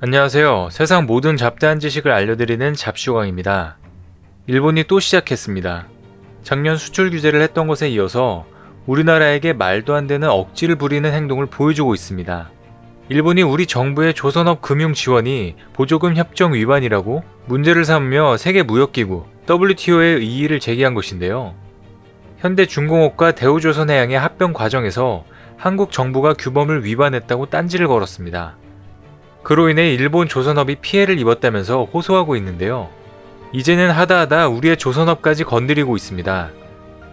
안녕하세요. 세상 모든 잡다한 지식을 알려드리는 잡슈광입니다. 일본이 또 시작했습니다. 작년 수출 규제를 했던 것에 이어서 우리나라에게 말도 안 되는 억지를 부리는 행동을 보여주고 있습니다. 일본이 우리 정부의 조선업 금융 지원이 보조금 협정 위반이라고 문제를 삼으며 세계무역기구 WTO에 이의를 제기한 것인데요. 현대중공업과 대우조선해양의 합병 과정에서 한국 정부가 규범을 위반했다고 딴지를 걸었습니다. 그로 인해 일본 조선업이 피해를 입었다면서 호소하고 있는데요. 이제는 하다하다 우리의 조선업까지 건드리고 있습니다.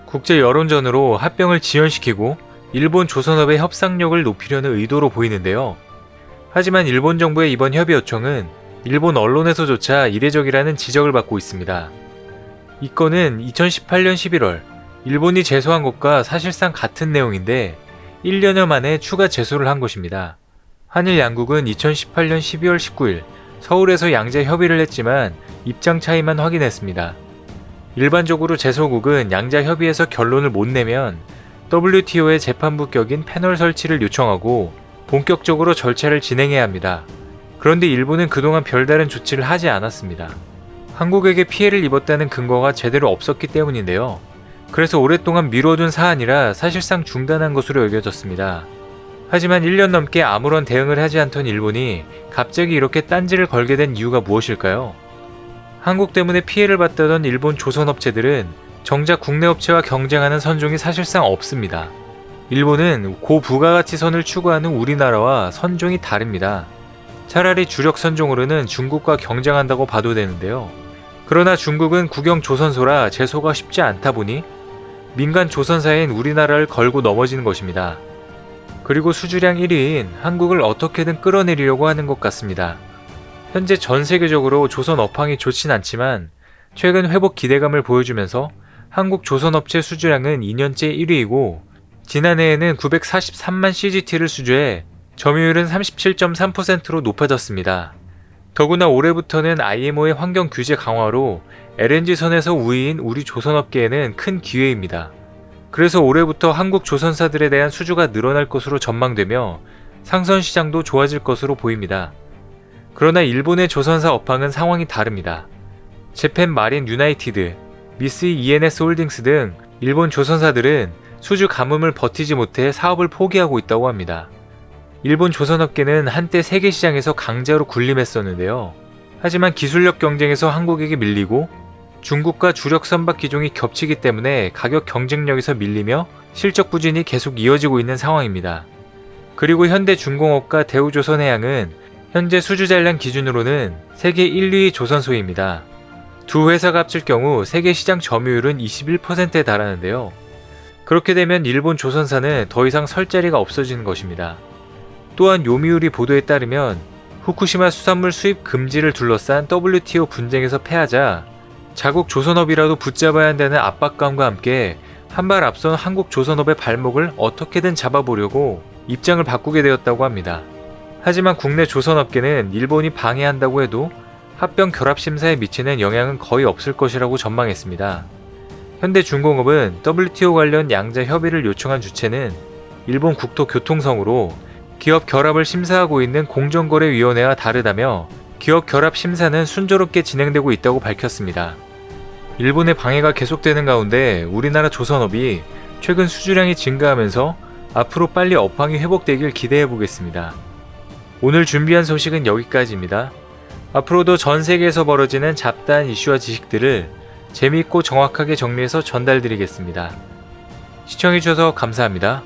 국제 여론전으로 합병을 지연시키고 일본 조선업의 협상력을 높이려는 의도로 보이는데요. 하지만 일본 정부의 이번 협의 요청은 일본 언론에서조차 이례적이라는 지적을 받고 있습니다. 이 건은 2018년 11월 일본이 제소한 것과 사실상 같은 내용인데 1년여 만에 추가 제소를 한 것입니다. 한일 양국은 2018년 12월 19일 서울에서 양자 협의를 했지만 입장 차이만 확인했습니다. 일반적으로 제소국은 양자 협의에서 결론을 못 내면 WTO의 재판부 격인 패널 설치를 요청하고 본격적으로 절차를 진행해야 합니다. 그런데 일본은 그동안 별다른 조치를 하지 않았습니다. 한국에게 피해를 입었다는 근거가 제대로 없었기 때문인데요. 그래서 오랫동안 미뤄둔 사안이라 사실상 중단한 것으로 여겨졌습니다. 하지만 1년 넘게 아무런 대응을 하지 않던 일본이 갑자기 이렇게 딴지를 걸게 된 이유가 무엇일까요? 한국 때문에 피해를 봤다던 일본 조선업체들은 정작 국내 업체와 경쟁하는 선종이 사실상 없습니다. 일본은 고부가가치선을 추구하는 우리나라와 선종이 다릅니다. 차라리 주력 선종으로는 중국과 경쟁한다고 봐도 되는데요. 그러나 중국은 국영 조선소라 제소가 쉽지 않다 보니 민간 조선사인 우리나라를 걸고 넘어지는 것입니다. 그리고 수주량 1위인 한국을 어떻게든 끌어내리려고 하는 것 같습니다. 현재 전 세계적으로 조선 업황이 좋진 않지만 최근 회복 기대감을 보여주면서 한국 조선업체 수주량은 2년째 1위이고 지난해에는 943만 CGT를 수주해 점유율은 37.3%로 높아졌습니다. 더구나 올해부터는 IMO의 환경 규제 강화로 LNG선에서 우위인 우리 조선업계에는 큰 기회입니다. 그래서 올해부터 한국 조선사들에 대한 수주가 늘어날 것으로 전망되며 상선 시장도 좋아질 것으로 보입니다. 그러나 일본의 조선사 업황은 상황이 다릅니다. 재팬 마린 유나이티드, 미쓰이 ENS 홀딩스 등 일본 조선사들은 수주 가뭄을 버티지 못해 사업을 포기하고 있다고 합니다. 일본 조선업계는 한때 세계 시장에서 강자로 군림했었는데요. 하지만 기술력 경쟁에서 한국에게 밀리고 중국과 주력 선박 기종이 겹치기 때문에 가격 경쟁력에서 밀리며 실적 부진이 계속 이어지고 있는 상황입니다. 그리고 현대중공업과 대우조선해양은 현재 수주 잔량 기준으로는 세계 1위 조선소입니다. 두 회사가 합칠 경우 세계 시장 점유율은 21%에 달하는데요. 그렇게 되면 일본 조선사는 더 이상 설 자리가 없어지는 것입니다. 또한 요미우리 보도에 따르면 후쿠시마 수산물 수입 금지를 둘러싼 WTO 분쟁에서 패하자 자국 조선업이라도 붙잡아야 한다는 압박감과 함께 한 발 앞선 한국 조선업의 발목을 어떻게든 잡아보려고 입장을 바꾸게 되었다고 합니다. 하지만 국내 조선업계는 일본이 방해한다고 해도 합병 결합 심사에 미치는 영향은 거의 없을 것이라고 전망했습니다. 현대중공업은 WTO 관련 양자 협의를 요청한 주체는 일본 국토교통성으로 기업 결합을 심사하고 있는 공정거래위원회와 다르다며 기업 결합 심사는 순조롭게 진행되고 있다고 밝혔습니다. 일본의 방해가 계속되는 가운데 우리나라 조선업이 최근 수주량이 증가하면서 앞으로 빨리 업황이 회복되길 기대해보겠습니다. 오늘 준비한 소식은 여기까지입니다. 앞으로도 전 세계에서 벌어지는 잡다한 이슈와 지식들을 재미있고 정확하게 정리해서 전달드리겠습니다. 시청해주셔서 감사합니다.